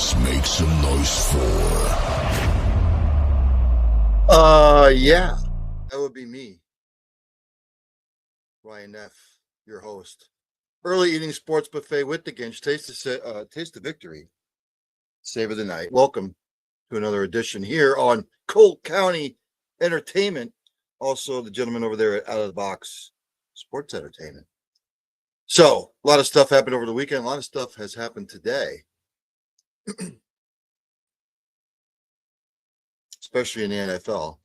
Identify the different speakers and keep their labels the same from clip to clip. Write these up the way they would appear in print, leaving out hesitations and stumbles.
Speaker 1: Let's make some noise for.
Speaker 2: Yeah, that would be me, Ryan Neff, your host. Early eating sports buffet with the Ginch. Taste the victory. Savor the night. Welcome to another edition here on Colt County Entertainment. Also, the gentleman over there at Out of the Box Sports Entertainment. So, a lot of stuff happened over the weekend. A lot of stuff has happened today, especially in the NFL.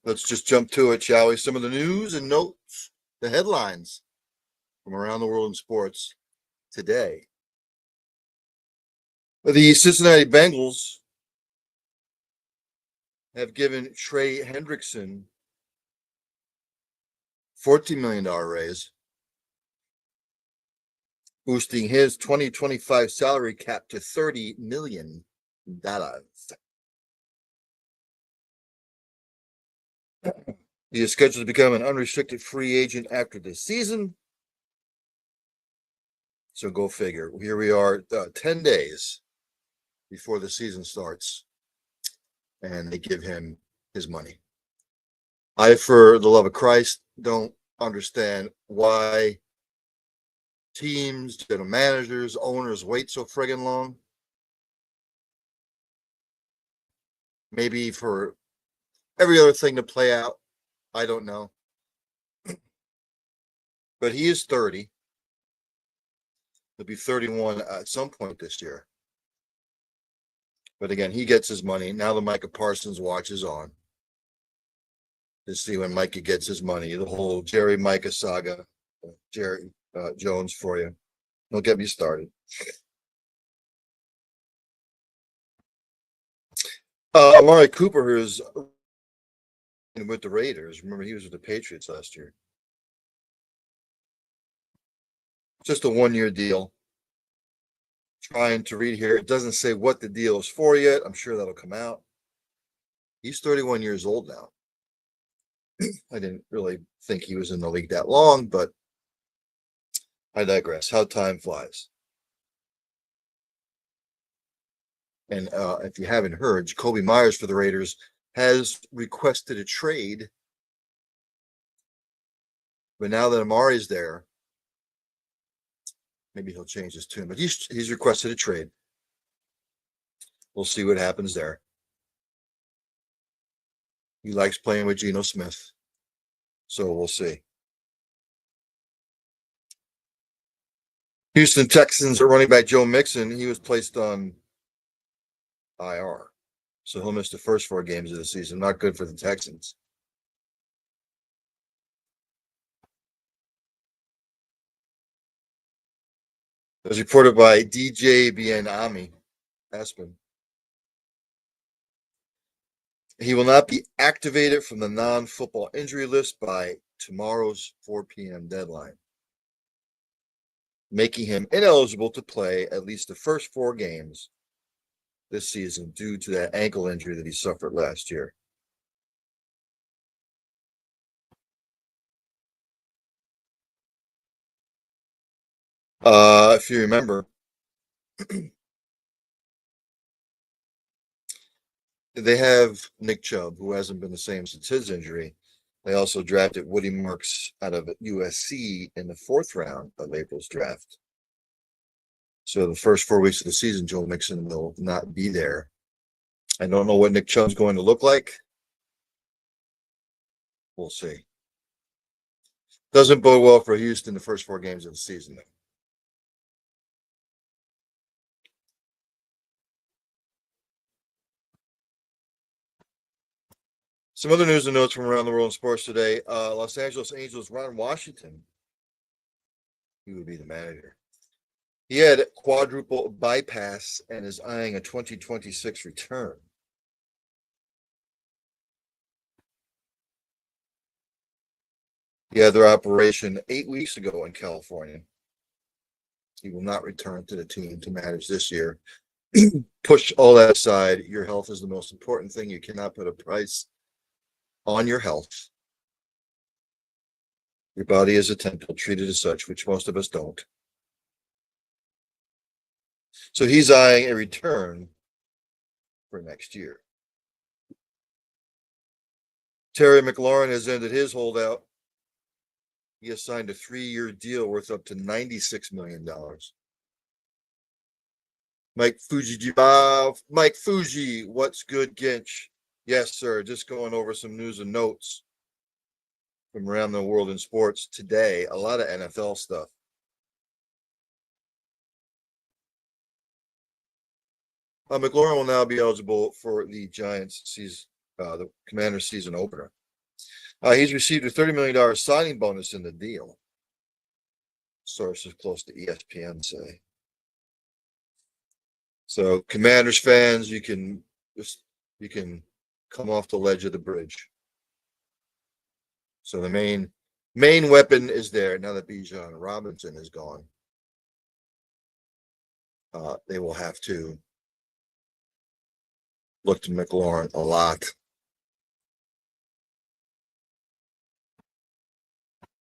Speaker 2: Let's just jump to it, shall we? Some of the news and notes, the headlines from around the world in sports today. The Cincinnati Bengals have given Trey Hendrickson $14 million raise, boosting his 2025 salary cap to $30 million. He is scheduled to become an unrestricted free agent after this season. So go figure. Here we are 10 days before the season starts, and they give him his money. I, for the love of Christ, don't understand why teams, general managers, owners wait so friggin' long. Maybe for every other thing to play out. I don't know. But he is 30. He'll be 31 at some point this year. But again, he gets his money. Now the Micah Parsons watch is on to see when Micah gets his money. The whole Jerry Micah saga. Jerry Jones for you. Don't get me started. Amari Cooper is with the Raiders. Remember, he was with the Patriots last year. Just a one-year deal. Trying to read here. It doesn't say what the deal is for yet. I'm sure that'll come out. He's 31 years old now. I didn't really think he was in the league that long, but I digress. How time flies. And if you haven't heard, Jacoby Myers for the Raiders has requested a trade. But now that Amari's there, maybe he'll change his tune. But he's requested a trade. We'll see what happens there. He likes playing with Geno Smith. So we'll see. Houston Texans are running back Joe Mixon. He was placed on IR. So he'll miss the first 4 games of the season. Not good for the Texans. As reported by DJ Bienami Aspen, he will not be activated from the non-football injury list by tomorrow's 4 p.m. deadline, making him ineligible to play at least the first 4 games this season due to that ankle injury that he suffered last year. If you remember, they have Nick Chubb, who hasn't been the same since his injury. They also drafted Woody Marks out of USC in the 4th round of April's draft. So the first 4 weeks of the season, Joe Mixon will not be there. I don't know what Nick Chubb's going to look like. We'll see. Doesn't bode well for Houston the first 4 games of the season, though. Some other news and notes from around the world in sports today. Los Angeles Angels Ron Washington, he would be the manager. He had quadruple bypass and is eyeing a 2026 return. He had their operation 8 weeks ago in California. He will not return to the team to manage this year. Push all that aside. Your health is the most important thing. You cannot put a price on your health. Your body is a temple, treated as such, which most of us don't. So he's eyeing a return for next year. Terry McLaurin has ended his holdout. He has signed a 3-year deal worth up to $96 million. Mike Fuji, what's good, Ginch? Yes, sir. Just going over some news and notes from around the world in sports today. A lot of NFL stuff. McLaurin will now be eligible for the Giants season, the Commanders season opener. He's received a $30 million signing bonus in the deal. Sources close to ESPN say. So, Commanders fans, you can come off the ledge of the bridge. So the main weapon is there now that Bijan Robinson is gone. They will have to look to McLaurin a lot.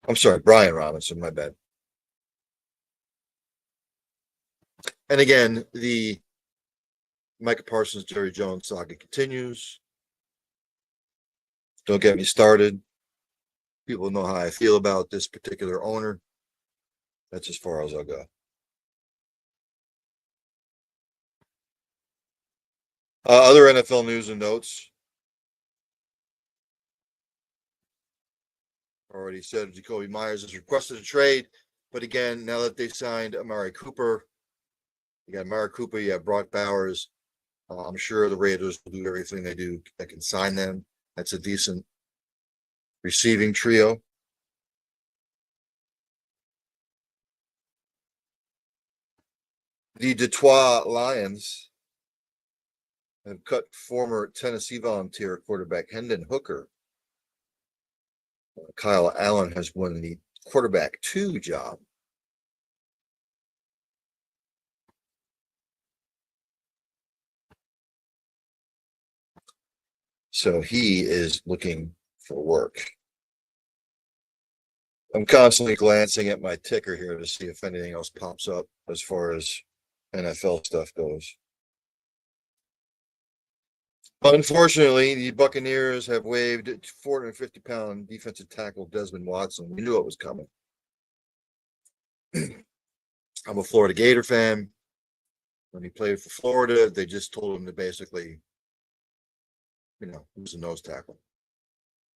Speaker 2: I'm sorry, Brian Robinson, my bad. And again, the Micah Parsons, Jerry Jones saga continues. Don't get me started. People know how I feel about this particular owner. That's as far as I'll go. Other NFL news and notes. Already said Jacoby Myers has requested a trade. But again, now that they signed Amari Cooper, you got Amari Cooper, you have Brock Bowers. I'm sure the Raiders will do everything they do that can sign them. That's a decent receiving trio. The Detroit Lions have cut former Tennessee Volunteer quarterback Hendon Hooker. Kyle Allen has won the quarterback 2 job. So he is looking for work. I'm constantly glancing at my ticker here to see if anything else pops up as far as NFL stuff goes. Unfortunately, the Buccaneers have waived 450-pound defensive tackle Desmond Watson. We knew it was coming. I'm a Florida Gator fan. When he played for Florida, they just told him to basically, he was a nose tackle.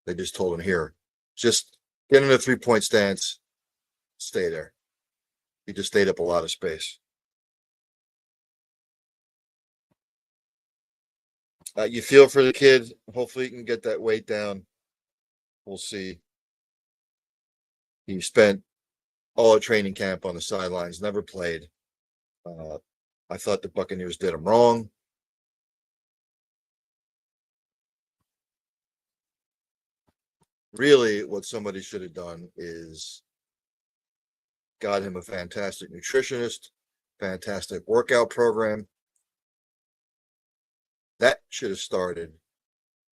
Speaker 2: They just told him, here, just get in a 3-point stance, stay there. He just stayed up a lot of space. You feel for the kid. Hopefully he can get that weight down. We'll see. He spent all of training camp on the sidelines, never played. I thought the Buccaneers did him wrong. Really, what somebody should have done is got him a fantastic nutritionist, fantastic workout program. That should have started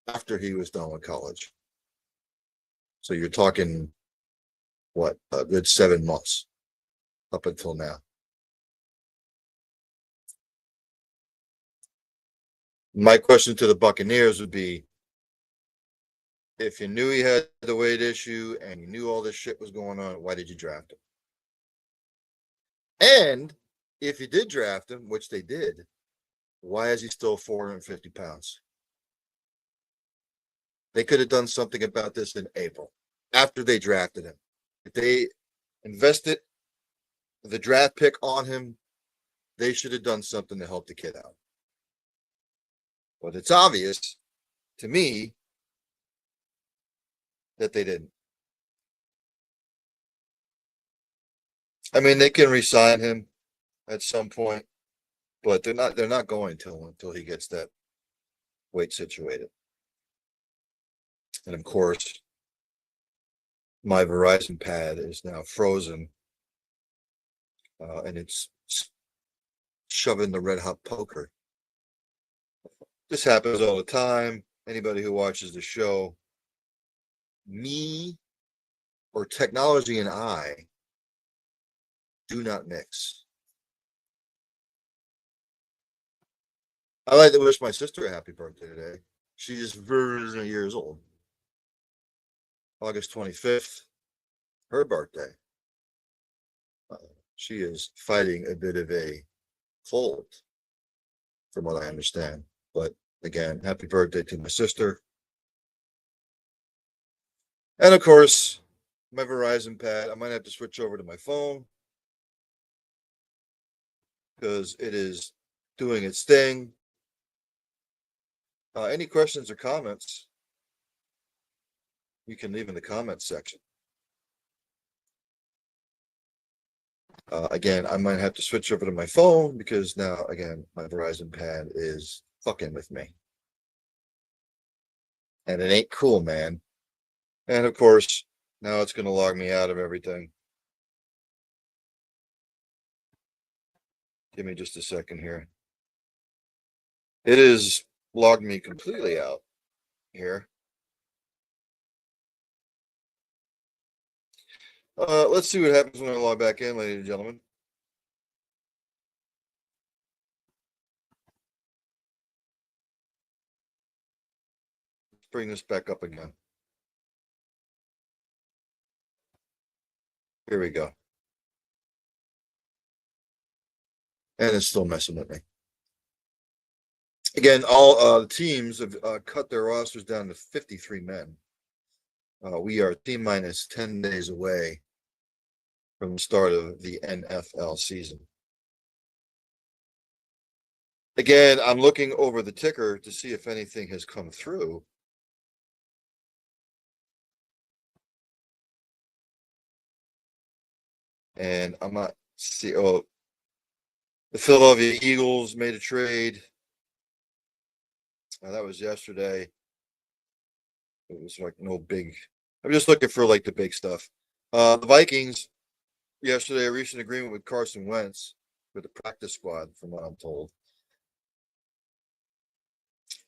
Speaker 2: after he was done with college. So you're talking, what, a good 7 months up until now. My question to the Buccaneers would be, if you knew he had the weight issue and you knew all this shit was going on, why did you draft him? And if you did draft him, which they did, why is he still 450 pounds? They could have done something about this in April after they drafted him. If they invested the draft pick on him, they should have done something to help the kid out. But it's obvious to me that they didn't. I mean, they can re-sign him at some point, but they're not going until he gets that weight situated. And of course, my Verizon pad is now frozen, and it's shoving the red hot poker. This happens all the time. Anybody who watches the show, me or technology and I do not mix. I like to wish my sister a happy birthday today. She's just very years old. August 25th, her birthday. She is fighting a bit of a cold, from what I understand. But again, happy birthday to my sister. And of course, my Verizon pad. I might have to switch over to my phone because it is doing its thing. Any questions or comments, you can leave in the comments section. Again, I might have to switch over to my phone because now, again, my Verizon pad is fucking with me. And it ain't cool, man. And of course, now it's going to log me out of everything. Give me just a second here. It has logged me completely out here. Let's see what happens when I log back in, ladies and gentlemen. Let's bring this back up again. Here we go. And it's still messing with me. Again, all the teams have cut their rosters down to 53 men. We are T-minus 10 days away from the start of the NFL season. Again, I'm looking over the ticker to see if anything has come through. And I'm not see. Oh, the Philadelphia Eagles made a trade. That was yesterday. It was like no big. I'm just looking for like the big stuff. The Vikings yesterday reached an agreement with Carson Wentz with the practice squad, from what I'm told.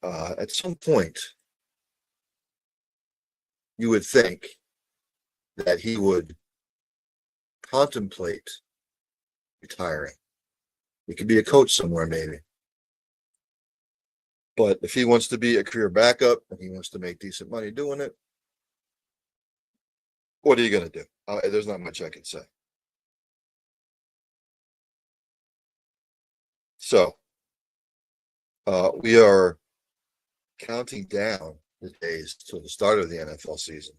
Speaker 2: At some point, you would think that he would contemplate retiring. He could be a coach somewhere, maybe. But if he wants to be a career backup and he wants to make decent money doing it, what are you going to do? There's not much I can say. So, we are counting down the days to the start of the NFL season.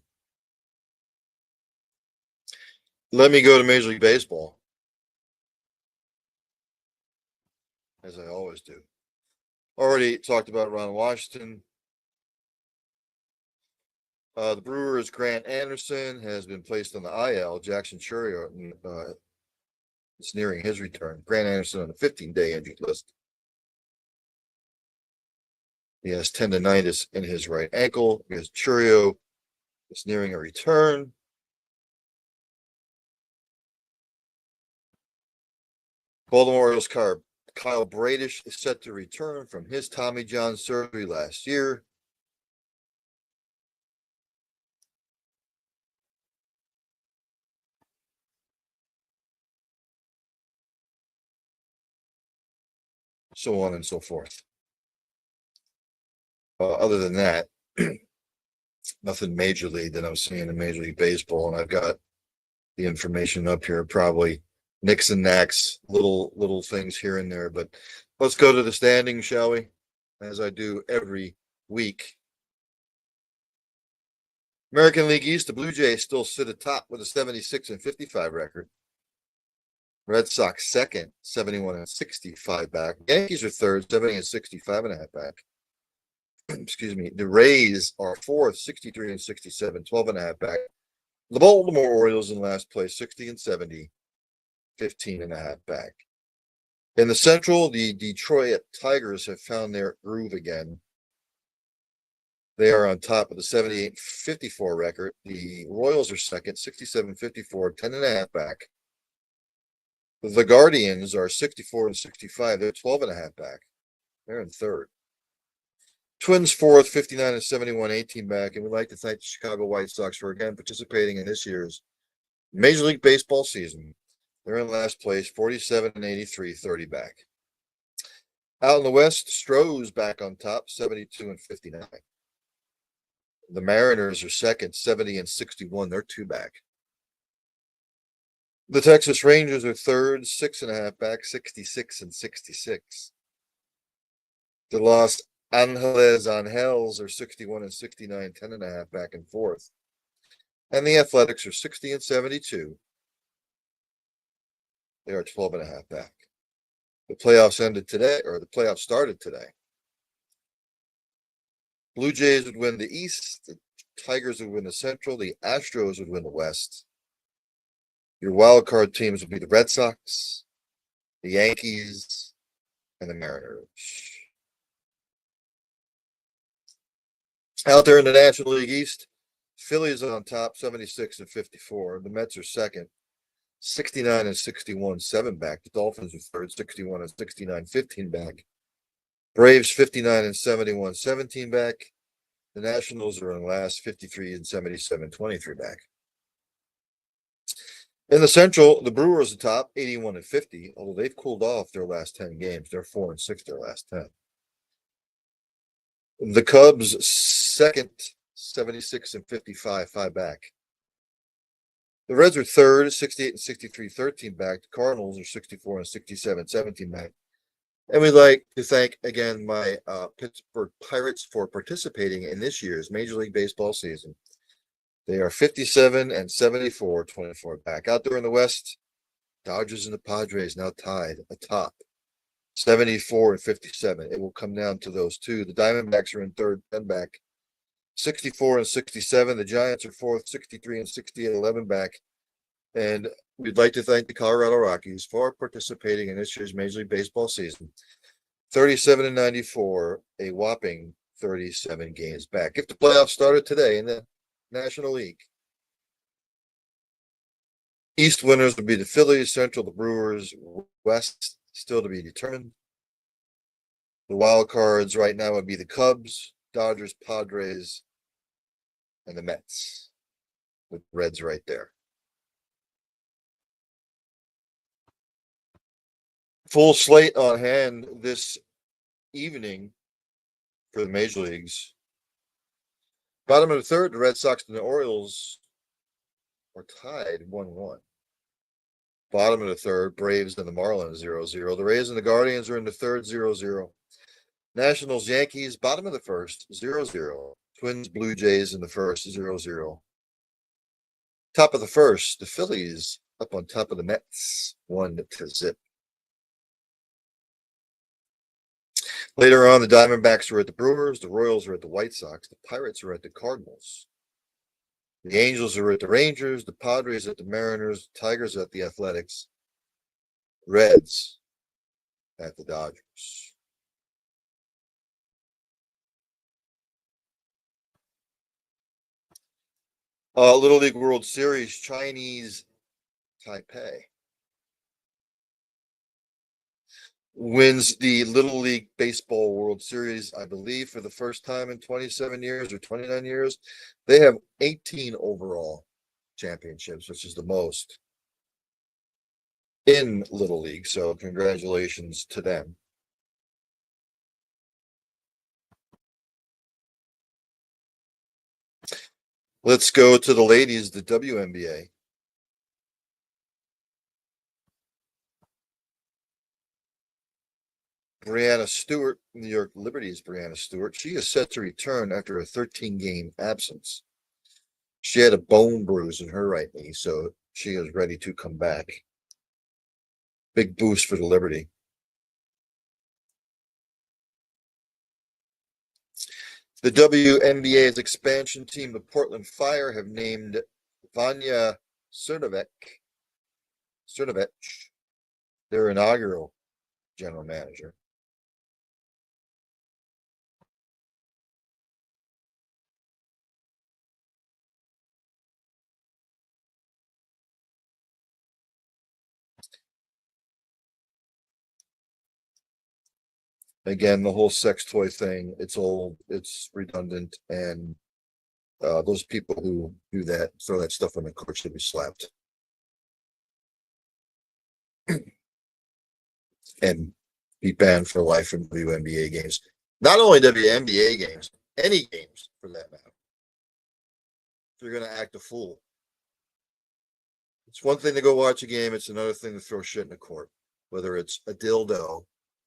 Speaker 2: Let me go to Major League Baseball, as I always do. Already talked about Ron Washington. The Brewers' Grant Anderson has been placed on the IL. Jackson Churio is nearing his return. Grant Anderson on the 15-day injured list. He has tendonitis in his right ankle because Churio is nearing a return. Baltimore Orioles Kyle Bradish is set to return from his Tommy John surgery last year. So on and so forth. Other than that, nothing majorly that I'm seeing in Major League Baseball, and I've got the information up here. Probably nicks and knacks, little things here and there. But let's go to the standings, shall we? As I do every week. American League East, the Blue Jays still sit atop with a 76-55 record. Red Sox second, 71-65 back. Yankees are third, 70-65.5 back. Excuse me. The Rays are fourth, 63-67, 12.5 back. The Baltimore Orioles in last place, 60-70, 15.5 back. In the Central, the Detroit Tigers have found their groove again. They are on top of the 78-54 record. The Royals are second, 67-54, 10.5 back. The Guardians are 64-65. They're 12.5 back. They're in third. Twins fourth, 59-71, 18 back. And we'd like to thank the Chicago White Sox for again participating in this year's Major League Baseball season. They're in last place, 47-83, 30 back. Out in the West, Stroh's back on top, 72 and 59. The Mariners are second, 70 and 61. They're two back. The Texas Rangers are third, 6.5 back, 66 and 66. The Los Angeles Angels are 61 and 69, 10.5 back and fourth. And the Athletics are 60 and 72. They are 12.5 back. The playoffs ended today, or the playoffs started today. Blue Jays would win the East. The Tigers would win the Central. The Astros would win the West. Your wild card teams would be the Red Sox, the Yankees, and the Mariners. Out there in the National League East, Phillies on top, 76 and 54. The Mets are second, 69 and 61, 7 back. The Dolphins are third, 61 and 69, 15 back. Braves 59 and 71, 17 back. The Nationals are in last, 53 and 77, 23 back. In the Central, the Brewers are top, 81 and 50, although they've cooled off their last 10 games. They're 4 and 6 their last 10. The Cubs second, 76 and 55, 5 back. The Reds are third, 68 and 63, 13 back. The Cardinals are 64 and 67, 17 back. And we'd like to thank again my Pittsburgh Pirates for participating in this year's Major League Baseball season. They are 57 and 74, 24 back. Out there in the West, Dodgers and the Padres now tied atop, 74 and 57. It will come down to those two. The Diamondbacks are in third, 10 back, 64 and 67. The Giants are fourth, 63 and 68, 11 back. And we'd like to thank the Colorado Rockies for participating in this year's Major League Baseball season. 37 and 94, a whopping 37 games back. If the playoffs started today in the National League, East winners would be the Phillies, Central the Brewers, West still to be determined. The wild cards right now would be the Cubs, Dodgers, Padres, and the Mets, with Reds right there. Full slate on hand this evening for the major leagues. Bottom of the third, the Red Sox and the Orioles are tied 1-1. Bottom of the third, Braves and the Marlins 0-0. The Rays and the Guardians are in the third 0-0. Nationals, Yankees, bottom of the first 0-0. Twins, Blue Jays in the first 0-0. Top of the first, the Phillies up on top of the Mets 1-0. Later on, the Diamondbacks are at the Brewers, the Royals are at the White Sox, the Pirates are at the Cardinals. The Angels are at the Rangers, the Padres at the Mariners, the Tigers at the Athletics, Reds at the Dodgers. Little League World Series, Chinese Taipei wins the Little League Baseball World Series, I believe, for the first time in 27 years or 29 years. They have 18 overall championships, which is the most in Little League. So congratulations to them. Let's go to the ladies, the WNBA. Brianna Stewart, New York Liberty's Brianna Stewart. She is set to return after a 13-game absence. She had a bone bruise in her right knee, so she is ready to come back. Big boost for the Liberty. The WNBA's expansion team, the Portland Fire, have named Vanya Cernovec their inaugural general manager. Again, the whole sex toy thing, it's old, it's redundant, and those people who do that, throw that stuff on the court should be slapped. And be banned for life from WNBA games. Not only WNBA games, any games for that matter. If you're going to act a fool. It's one thing to go watch a game. It's another thing to throw shit in the court, whether it's a dildo,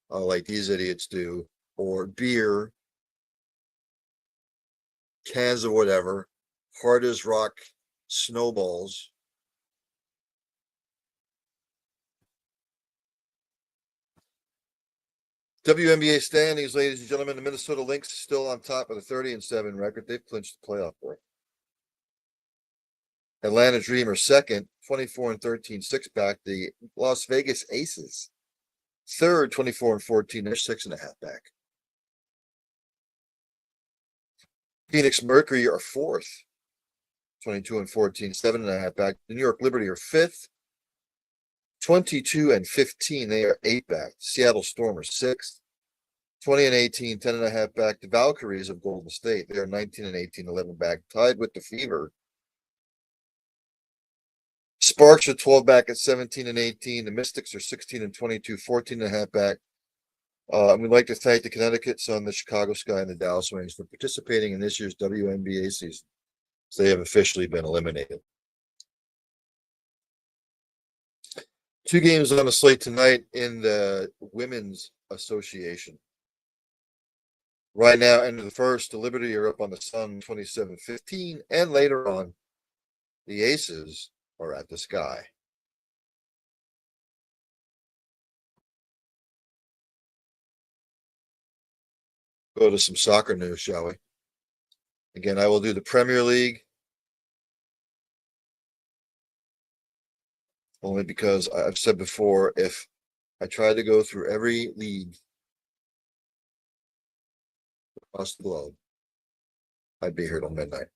Speaker 2: like these idiots do, or beer, cans of whatever, hard as rock snowballs. WNBA standings, ladies and gentlemen, the Minnesota Lynx is still on top of the 30-7 record. They've clinched the playoff berth. Atlanta Dream are second, 24-13, 6-back. The Las Vegas Aces, third, 24-14. They're 6.5 back. Phoenix Mercury are fourth, 22-14, 7.5 back. The New York Liberty are fifth, 22-15. They are 8 back. Seattle Storm are sixth, 20-18, 10.5 back. The Valkyries of Golden State, they are 19-18, 11 back, tied with the Fever. Sparks are 12 back at 17-18. The Mystics are 16-22, 14.5 back. We'd like to thank the Connecticut Sun, the Chicago Sky, and the Dallas Wings for participating in this year's WNBA season. So they have officially been eliminated. 2 games on the slate tonight in the Women's Association. Right now, end of the first, the Liberty are up on the Sun 27-15, and later on, the Aces are at the Sky. Go to some soccer news, shall we? Again, I will do the Premier League only because I've said before, if I tried to go through every league across the globe, I'd be here till midnight.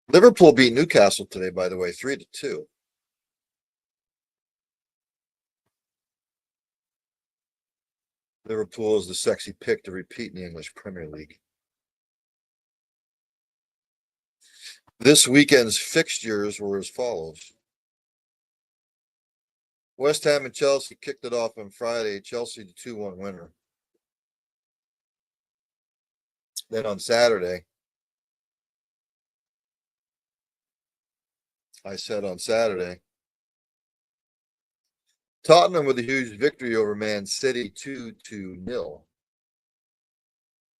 Speaker 2: Liverpool beat Newcastle today, by the way, 3-2. Liverpool is the sexy pick to repeat in the English Premier League. This weekend's fixtures were as follows. West Ham and Chelsea kicked it off on Friday. Chelsea the 2-1 winner. Then on Saturday, Tottenham with a huge victory over Man City, 2-0.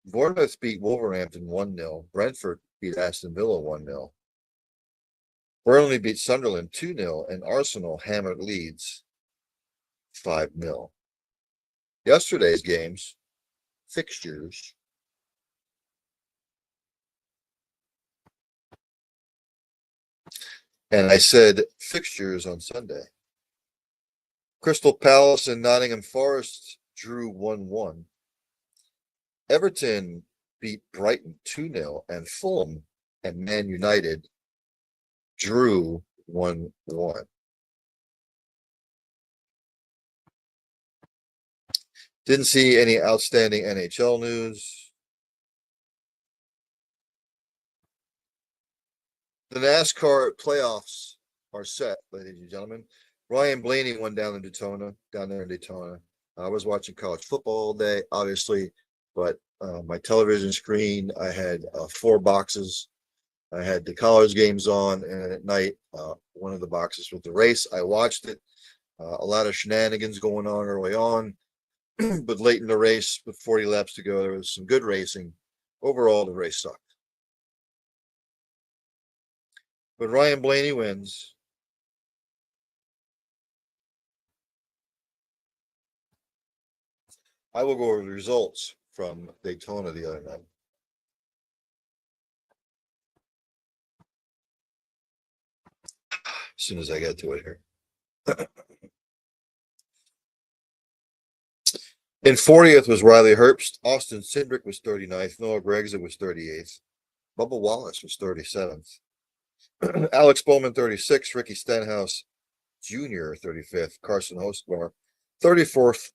Speaker 2: Bournemouth beat Wolverhampton 1-0. Brentford beat Aston Villa 1-0. Burnley beat Sunderland 2-0, and Arsenal hammered Leeds 5-0. Yesterday's games, fixtures. And I said fixtures on Sunday. Crystal Palace and Nottingham Forest drew 1-1. Everton beat Brighton 2-0, and Fulham and Man United drew 1-1. Didn't see any outstanding NHL news. The NASCAR playoffs are set, ladies and gentlemen. Ryan Blaney won down there in Daytona. I was watching college football all day, obviously, but my television screen, I had 4 boxes. I had the college games on, and at night, one of the boxes with the race. I watched it. A lot of shenanigans going on early on, but late in the race, with 40 laps to go, there was some good racing. Overall, the race sucked. But Ryan Blaney wins. I will go over the results from Daytona the other night. As soon as I get to it here. In 40th was Riley Herbst. Austin Cindric was 39th. Noah Gregson was 38th. Bubba Wallace was 37th. Alex Bowman, 36th. Ricky Stenhouse Jr., 35th. Carson Hostbar, 34th.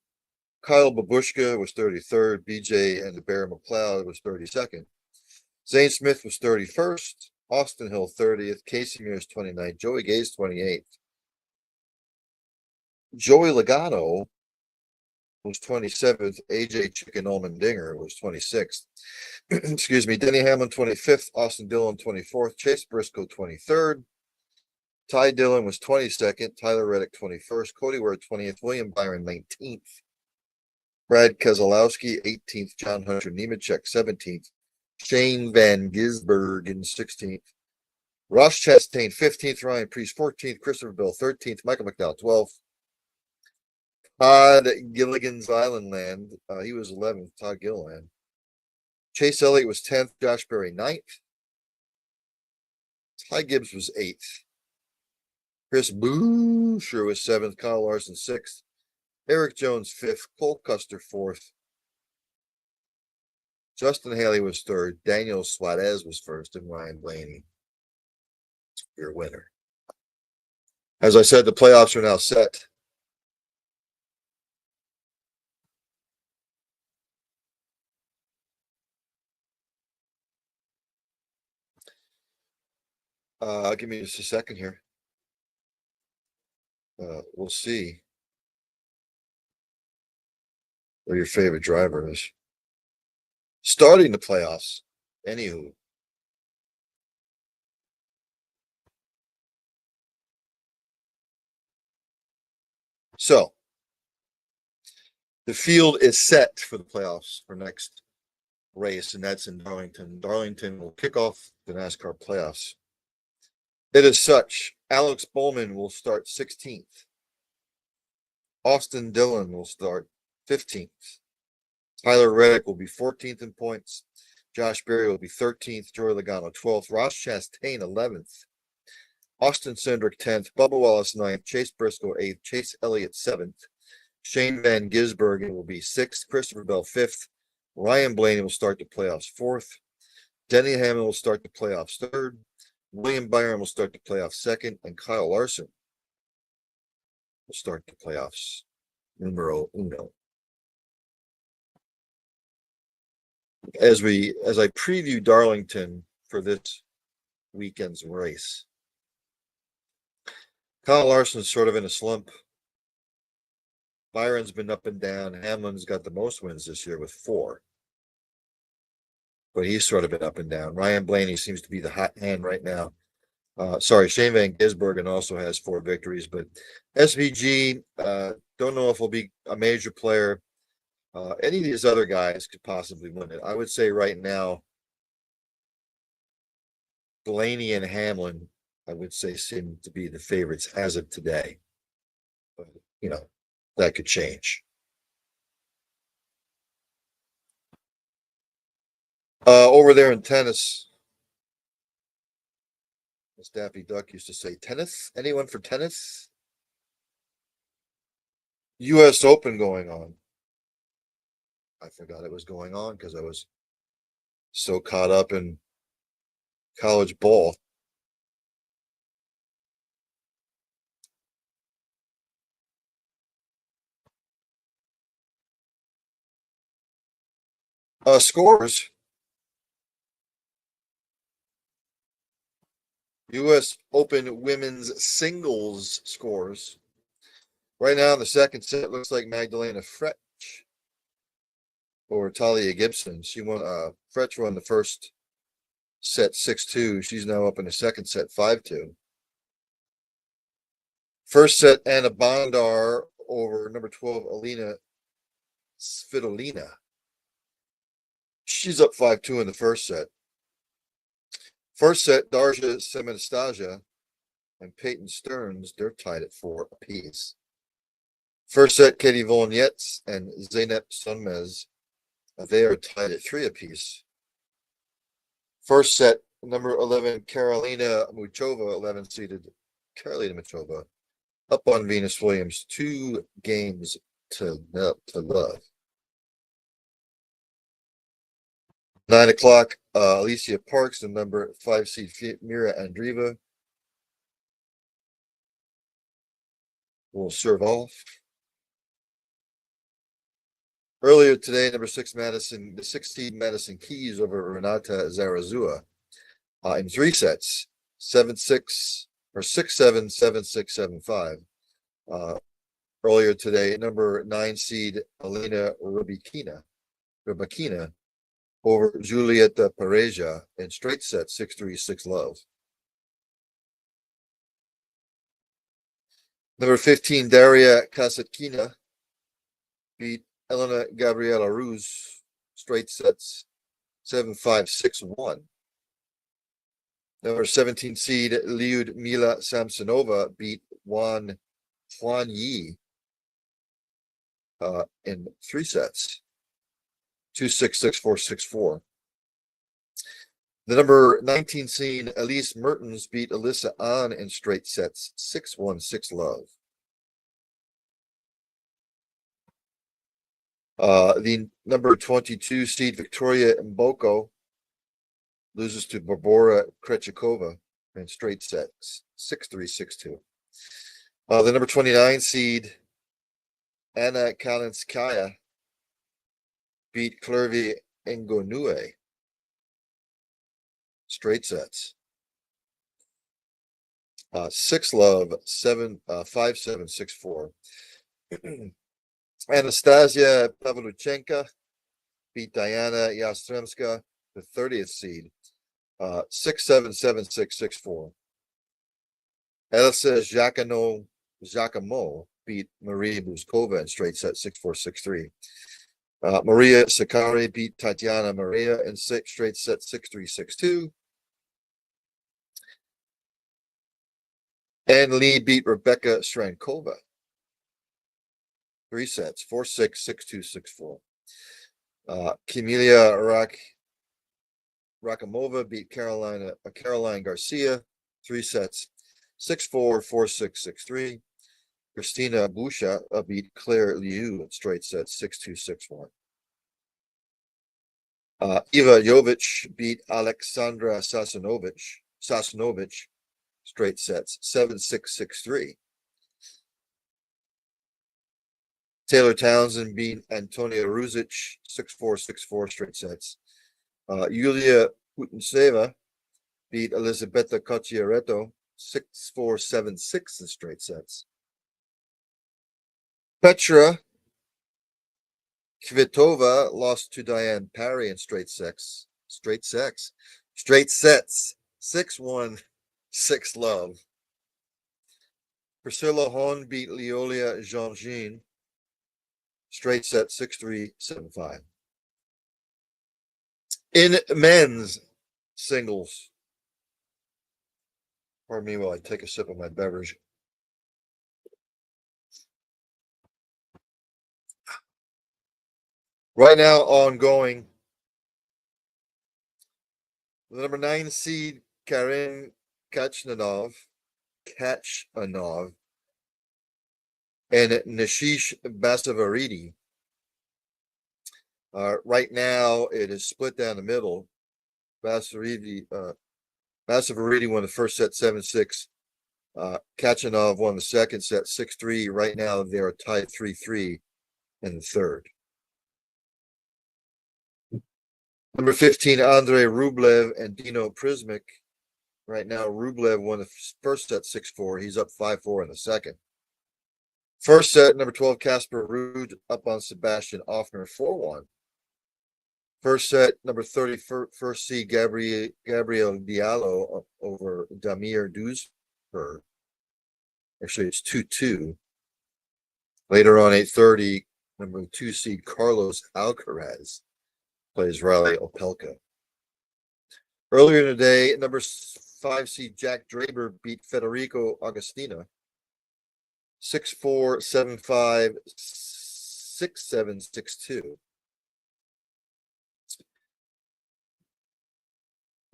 Speaker 2: Kyle Babushka was 33rd. BJ and the Bear McLeod was 32nd. Zane Smith was 31st. Austin Hill, 30th. Casey Mears, 29th. Joey Gaze, 28th. Joey Logano was 27th. AJ Chicken Allmendinger was 26th. Excuse me. Denny Hamlin 25th. Austin Dillon 24th. Chase Briscoe 23rd. Ty Dillon was 22nd. Tyler Reddick 21st. Cody Ware 20th. William Byron 19th. Brad Keselowski 18th. John Hunter Nemechek 17th. Shane Van Gisbergen in 16th. Ross Chastain 15th. Ryan Preece 14th. Christopher Bell 13th. Michael McDowell 12th. Todd Gilligan's Island Land. He was 11th. Todd Gilliland. Chase Elliott was 10th. Josh Berry 9th. Ty Gibbs was 8th. Chris Buescher was 7th. Kyle Larson 6th. Eric Jones 5th. Cole Custer 4th. Justin Haley was 3rd. Daniel Suarez was 1st. And Ryan Blaney, your winner. As I said, the playoffs are now set. Give me just a second here. We'll see where your favorite driver is. Starting the playoffs. Anywho. So, the field is set for the playoffs for next race, and that's in Darlington. Darlington will kick off the NASCAR playoffs. It is such. Alex Bowman will start 16th. Austin Dillon will start 15th. Tyler Reddick will be 14th in points. Josh Berry will be 13th. Joey Logano 12th. Ross Chastain 11th. Austin Cindric 10th. Bubba Wallace 9th. Chase Briscoe 8th. Chase Elliott 7th. Shane Van Gisbergen will be 6th. Christopher Bell 5th. Ryan Blaney will start the playoffs 4th. Denny Hamlin will start the playoffs 3rd. William Byron will start the playoffs 2nd. And Kyle Larson will start the playoffs numero uno. As I preview Darlington for this weekend's race, Kyle Larson's sort of in a slump. Byron's been up and down. Hamlin's got the most wins this year with 4. But he's sort of been up and down. Ryan Blaney seems to be the hot hand right now. Shane Van Gisbergen also has 4 victories, but SVG, don't know if he'll be a major player. Any of these other guys could possibly win it. I would say right now, Blaney and Hamlin, I would say, seem to be the favorites as of today. But, that could change. Over there in tennis, as Daffy Duck used to say, tennis? Anyone for tennis? U.S. Open going on. I forgot it was going on because I was so caught up in college ball. Scores. U.S. Open women's singles scores. Right now, in the second set, looks like Magdalena Fretch over Talia Gibson. She won. Fretch won the first set 6-2. She's now up in the second set 5-2. First set, Anna Bondar over number 12, Alina Svitolina. She's up 5-2 in the first set. First set, Darja Semestaja and Peyton Stearns, they're tied at 4 apiece. First set, Katie Volnietz and Zeynep Sunmez, they are tied at 3 apiece. First set, number 11, Karolina Muchova, 11-seeded Karolina Muchova, up on Venus Williams, 2 games to love. 9 o'clock, Alicia Parks, the number 5 seed Mira Andreeva will serve off. Earlier today, number 6 Madison, the 16 Madison Keys over Renata Zarazua in 3 sets, 7-6 or 6-7, 7-6, 7-5. earlier today, number 9 seed Elena Rybakina over Julieta Pareja in straight set 6-3, 6-love. Number 15, Daria Kasatkina beat Elena Gabriela Ruz straight sets 7-5, 6-1. Number 17 seed Liud Mila Samsonova beat Huan Yi in 3 sets 2-6, 6-4, 6-4. The number 19 seed Elise Mertens beat Alyssa An in straight sets 6-1, 6-love. The number 22 seed Victoria Mboko loses to Barbora Krejcikova in straight sets 6-3, 6-2. The number 29 seed Anna Kalinskaya beat Clervy Ngonue straight sets 6-love, 5-7, 6-4. Anastasia Pavlyuchenko beat Diana Yastremska, the 30th seed, 6-7, 7-6, 6-4. Elsa Giacomo beat Maria Buzkova in straight set 6-4, 6-3. Maria Sakkari beat Tatiana Maria in straight set 6-3, 6-2. And Lee beat Rebecca Strankova 3 sets 4-6, 6-2, 6-4. Kamilia Rakimova beat Caroline Garcia 3 sets 6-4, 4-6, 6-3. Christina Busha beat Claire Liu in straight sets 6-2, 6-1. Iva Jovic beat Alexandra Sasnovich straight sets 7-6, 6-3. Taylor Townsend beat Antonia Ruzic 6-4, 6-4 straight sets. Yulia Putintseva beat Elisabetta Cocciaretto 6-4, 7-6 in straight sets. Petra Kvitova lost to Diane Parry in straight sets 6-1, 6-love. Priscilla Hon beat Leolia Jean-Jean straight set 6-3, 7-5. In men's singles, pardon me while I take a sip of my beverage. Right now, ongoing, the number 9 seed Karin Kachanov and Nishish Basavaridi. Right now, it is split down the middle. Basavaridi won the first set 7-6. Kachanov won the second set 6-3. Right now, they are tied 3-3 in the third. Number 15, Andrei Rublev and Dino Prismic. Right now, Rublev won the first set 6-4. He's up 5-4 in the second. First set, number 12, Casper Ruud up on Sebastian Offner 4-1. First set, number 30, first seed Gabriel Diallo up over Damir Duzberg. Actually, it's 2-2. Later on, 8:30, number 2 seed Carlos Alcaraz plays Riley Opelka. Earlier in the day, number 5 seed Jack Draper beat Federico Agostino 6-4, 7-5, 6-7, 6-2.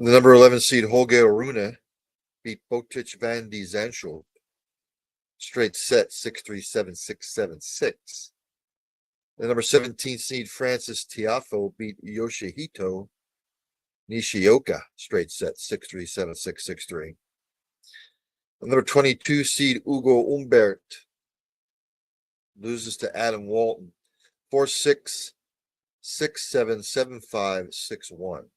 Speaker 2: The number 11 seed Holger Rune beat Botic van die Zandschulp straight set 6-3, 7-6, 7-6. The number 17 seed Francis Tiafoe beat Yoshihito Nishioka straight set 6-3, 7-6, 6-3. The number 22 seed Ugo Umbert loses to Adam Walton 4-6, 6-7, 7-5, 6-1.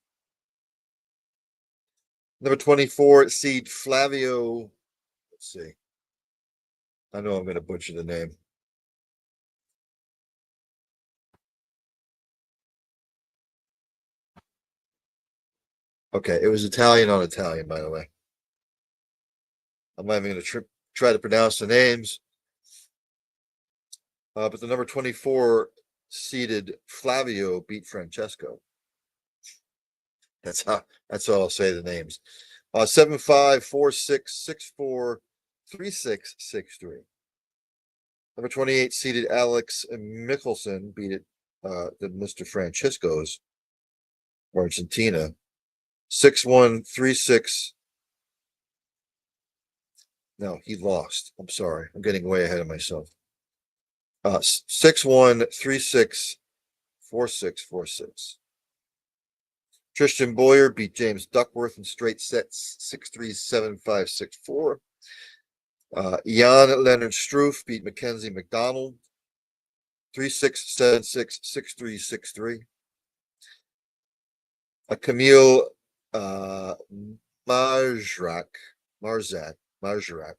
Speaker 2: Number 24 seed Flavio, let's see. I know I'm going to butcher the name. Okay, it was Italian on Italian, by the way. I'm not even going to try to pronounce the names. But the number 24 seeded Flavio beat Francesco. That's all I'll say the names. 7-5, 4-6, 6-4, 3-6, 6-3. Number 28 seeded Alex Mickelson beat it the Mr. Francisco's Argentina. 6-1, 3-6. No, he lost. I'm sorry. I'm getting way ahead of myself. 6-1, 3-6, 4-6, 4-6. Tristan Boyer beat James Duckworth in straight sets, 6-3, 7-5, 6-4. Jan Leonard Struff beat Mackenzie McDonald, 3-6, 7-6, 6-3, 6-3. Camille Marzak,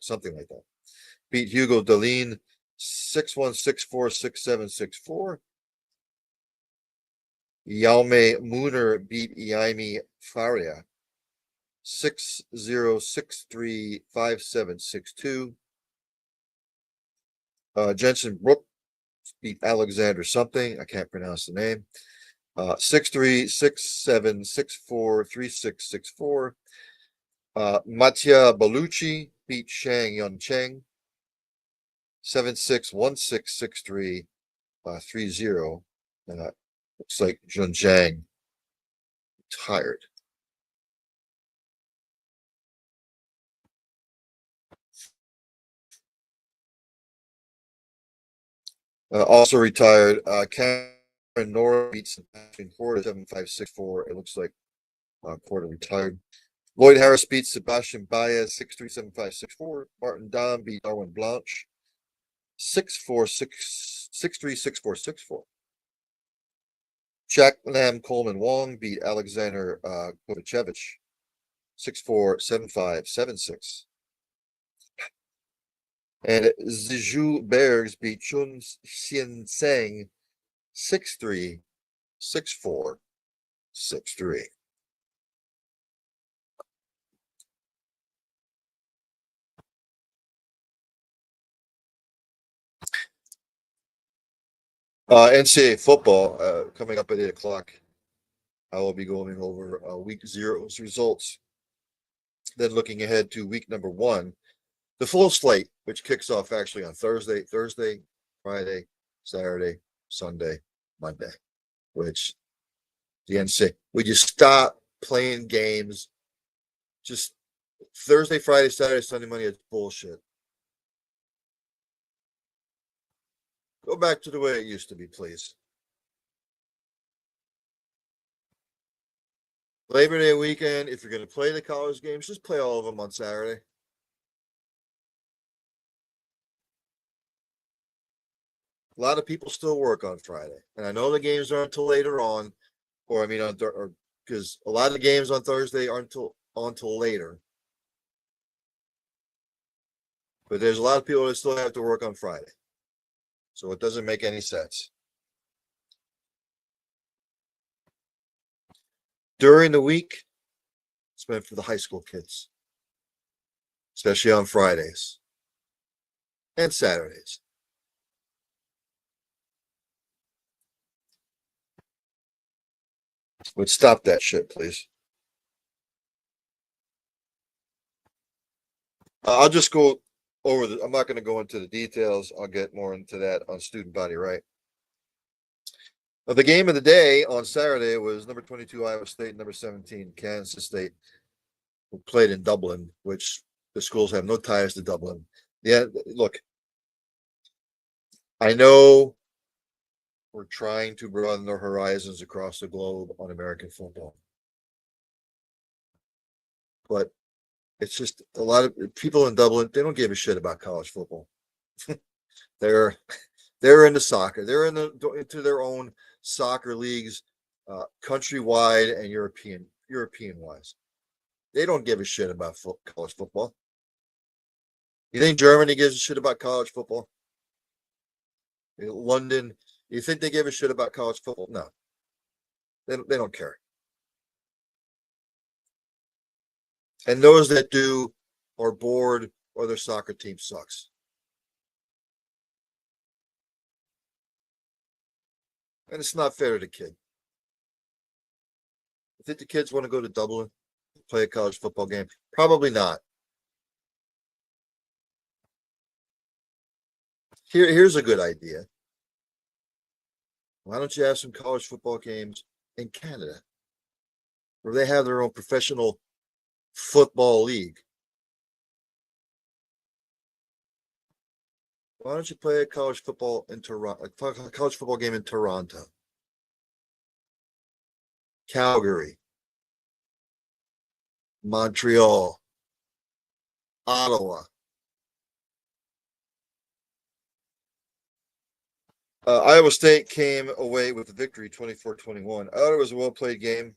Speaker 2: something like that, beat Hugo Deline, 6-1, 6-4, 6-7, 6-4. Jaume Muner beat Jaime Faria, 6-0, 6-3, 5-7, 6-2. Jensen Brook beat Alexander something. I can't pronounce the name. 6-3, 6-7, 6-4, 3-6, 6-4. Mattia Bellucci beat Shang Yun Cheng, 7-6, 1-6, 6-3, 3-0. Looks like Jun Zhang tired. Also retired, Cameron Nora beats Sebastian Porter 7-5, 6-4. It looks like Porter retired. Lloyd Harris beats Sebastian Baez 6-3, 7-5, 6-4. Martin Dahm beat Darwin Blanche 6-4, 6-3, 6-4, 6-4. Jack Lam Coleman Wong beat Alexander Kovacevic 6-4, 7-5, 7-6. And Zizhu Bergs beat Chun Xian Tseng 6-3, 6-4, 6-3. NCAA football coming up at 8 o'clock. I will be going over week 0's results. Then looking ahead to week number 1, the full slate, which kicks off actually on Thursday, Friday, Saturday, Sunday, Monday, which the NCAA, would you stop playing games just Thursday, Friday, Saturday, Sunday, Monday? It's bullshit. Go back to the way it used to be, please. Labor Day weekend, if you're going to play the college games, just play all of them on Saturday. A lot of people still work on Friday, and I know the games aren't until later on, or I mean, because a lot of the games on Thursday aren't until later. But there's a lot of people that still have to work on Friday, so it doesn't make any sense. During the week, it's meant for the high school kids, especially on Fridays and Saturdays. Would stop that shit, please. I'll just go over I'm not going to go into the details. I'll get more into that on student body right. The game of the day on Saturday was number 22 Iowa State, number 17 Kansas State, who played in Dublin, which the schools have no ties to Dublin. Yeah, look, I know we're trying to broaden our horizons across the globe on American football, but it's just a lot of people in Dublin, they don't give a shit about college football. they're into soccer. They're into their own soccer leagues, countrywide and European wise. They don't give a shit about college football. You think Germany gives a shit about college football? London, you think they give a shit about college football? No, they don't care. And those that do are bored or their soccer team sucks. And it's not fair to the kid. I think the kids want to go to Dublin, play a college football game. Probably not. Here's a good idea. Why don't you have some college football games in Canada where they have their own professional football league? Why don't you play a college football in Toronto, a college football game in Toronto, Calgary, Montreal, Ottawa? Iowa State came away with the victory 24-21. I thought it was a well played game.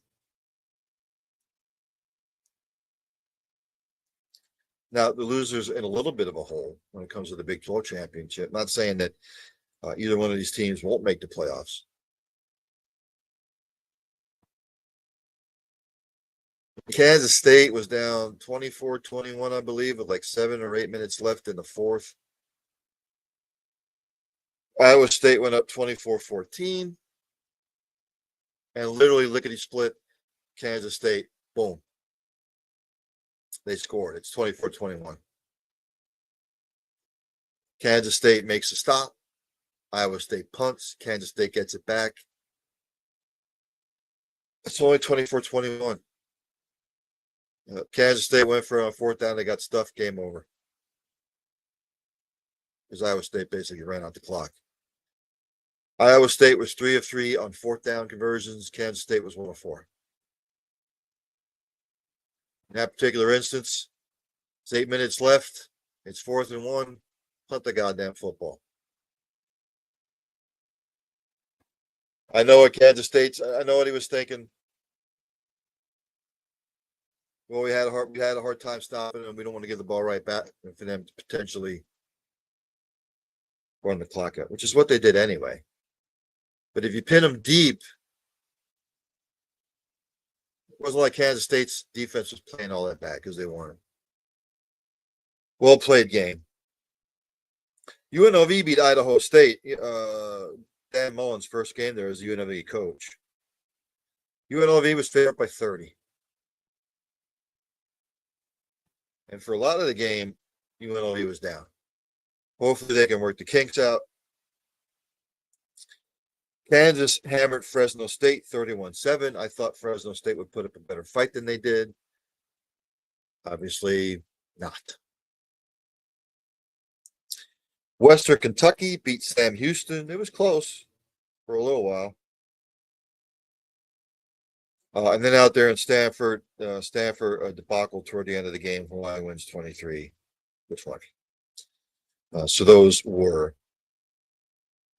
Speaker 2: Now, the loser's in a little bit of a hole when it comes to the Big 12 championship. Not saying that either one of these teams won't make the playoffs. Kansas State was down 24-21, I believe, with like 7 or 8 minutes left in the fourth. Iowa State went up 24-14. And literally lickety split, Kansas State, boom. They scored. It's 24-21. Kansas State makes a stop. Iowa State punts. Kansas State gets it back. It's only 24-21. Kansas State went for a fourth down. They got stuffed. Game over. Because Iowa State basically ran out the clock. Iowa State was 3 of 3 on fourth down conversions. Kansas State was 1 of 4. In that particular instance, it's 8 minutes left. It's 4th and 1. Punt the goddamn football. I know what Kansas State's. I know what he was thinking. Well, we had a hard time stopping them. We don't want to give the ball right back for them to potentially run the clock out, which is what they did anyway. But if you pin them deep, it wasn't like Kansas State's defense was playing all that bad because they weren't. Well played game. UNLV beat Idaho State. Dan Mullen's first game there as a UNLV coach. UNLV was favored by 30. And for a lot of the game, UNLV was down. Hopefully they can work the kinks out. Kansas hammered Fresno State 31-7. I thought Fresno State would put up a better fight than they did. Obviously not. Western Kentucky beat Sam Houston. It was close for a little while. And then out there in Stanford, debacle toward the end of the game. Hawaii wins 23-20. So those were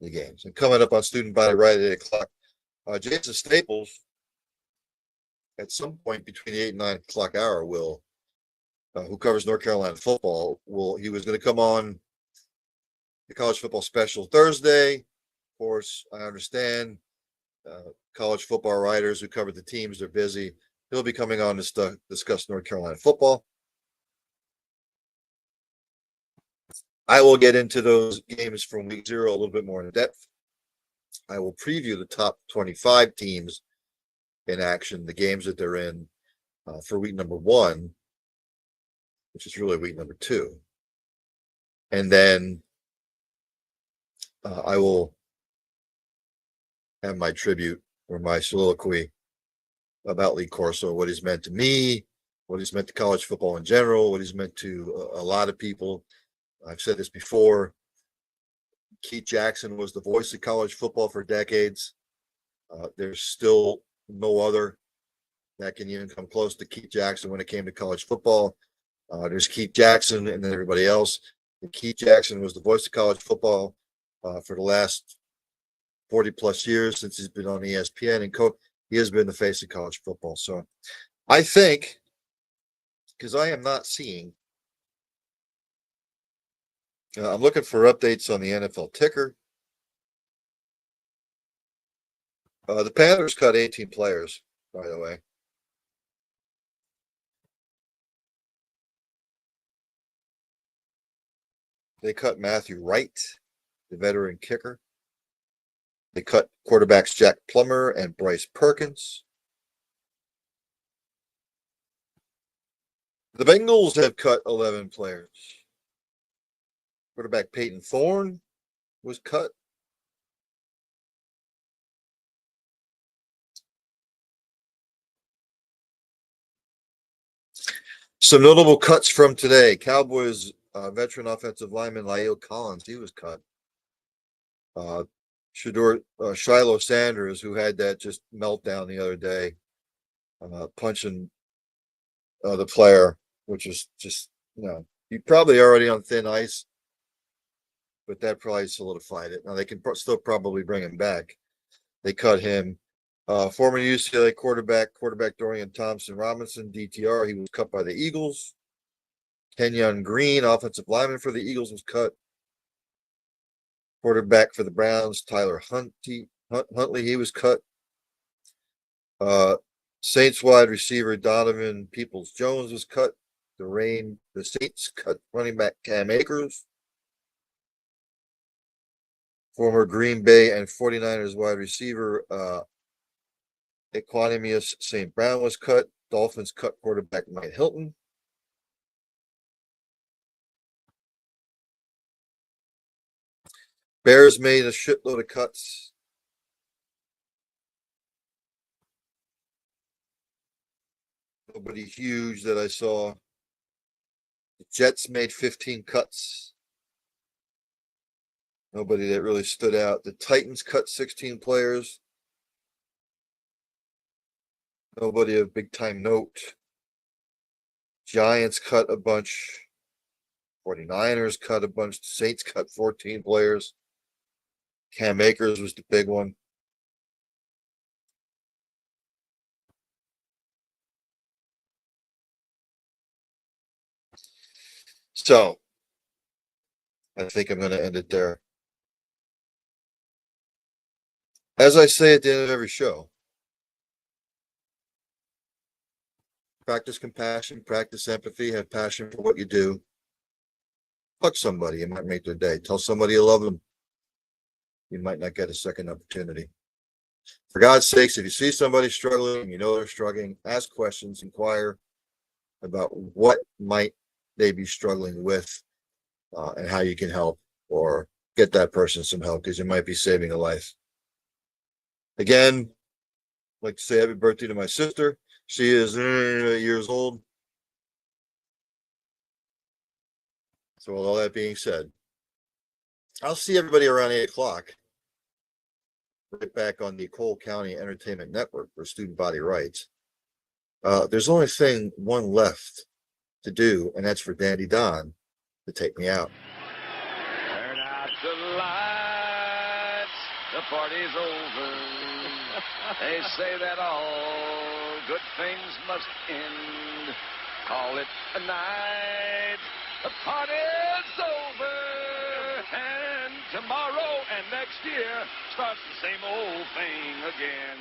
Speaker 2: the games. And coming up on Student Body right at 8 o'clock, Jason Staples, at some point between the 8 and 9 o'clock hour, who covers North Carolina football, he was going to come on the college football special Thursday. Of course, I understand college football writers who cover the teams, they're busy. He'll be coming on to discuss North Carolina football. I will get into those games from week 0 a little bit more in depth. I will preview the top 25 teams in action, the games that they're in for week number 1, which is really week number 2. And then I will have my tribute or my soliloquy about Lee Corso, what he's meant to me, what he's meant to college football in general, what he's meant to a lot of people. I've said this before. Keith Jackson was the voice of college football for decades. There's still no other that can even come close to Keith Jackson when it came to college football. There's Keith Jackson and then everybody else. And Keith Jackson was the voice of college football for the last 40 plus years since he's been on ESPN, and he has been the face of college football. So I think, because I am not seeing, I'm looking for updates on the NFL ticker. The Panthers cut 18 players, by the way. They cut Matthew Wright, the veteran kicker. They cut quarterbacks Jack Plummer and Bryce Perkins. The Bengals have cut 11 players. Quarterback Peyton Thorne was cut. Some notable cuts from today. Cowboys veteran offensive lineman La'el Collins, he was cut. Shiloh Sanders, who had that just meltdown the other day, punching the player, which is just, he probably already on thin ice, but that probably solidified it. Now they can still probably bring him back. They cut him. Former UCLA quarterback Dorian Thompson-Robinson, DTR, he was cut by the Eagles. Kenyon Green, offensive lineman for the Eagles, was cut. Quarterback for the Browns, Tyler Huntley, he was cut. Saints wide receiver Donovan Peoples-Jones was cut. The Saints cut running back Cam Akers. Former Green Bay and 49ers wide receiver Equanimous St. Brown was cut. Dolphins cut quarterback Mike Hilton. Bears made a shitload of cuts. Nobody huge that I saw. The Jets made 15 cuts. Nobody that really stood out. The Titans cut 16 players. Nobody of big time note. Giants cut a bunch. 49ers cut a bunch. The Saints cut 14 players. Cam Akers was the big one. So, I think I'm going to end it there. As I say at the end of every show, practice compassion, practice empathy, have passion for what you do. Hug somebody, it might make their day. Tell somebody you love them. You might not get a second opportunity. For God's sakes, if you see somebody struggling, you know they're struggling, ask questions, inquire about what might they be struggling with and how you can help or get that person some help because you might be saving a life. Again, I'd like to say happy birthday to my sister. She is 8 years old. So with all that being said, I'll see everybody around 8 o'clock. Right back on the Cole County Entertainment Network for Student Body Rights. There's only one left to do, and that's for Dandy Don to take me out.
Speaker 3: Turn out the lights, the party's over. They say that all good things must end. Call it a night, the party's over. And tomorrow and next year starts the same old thing again.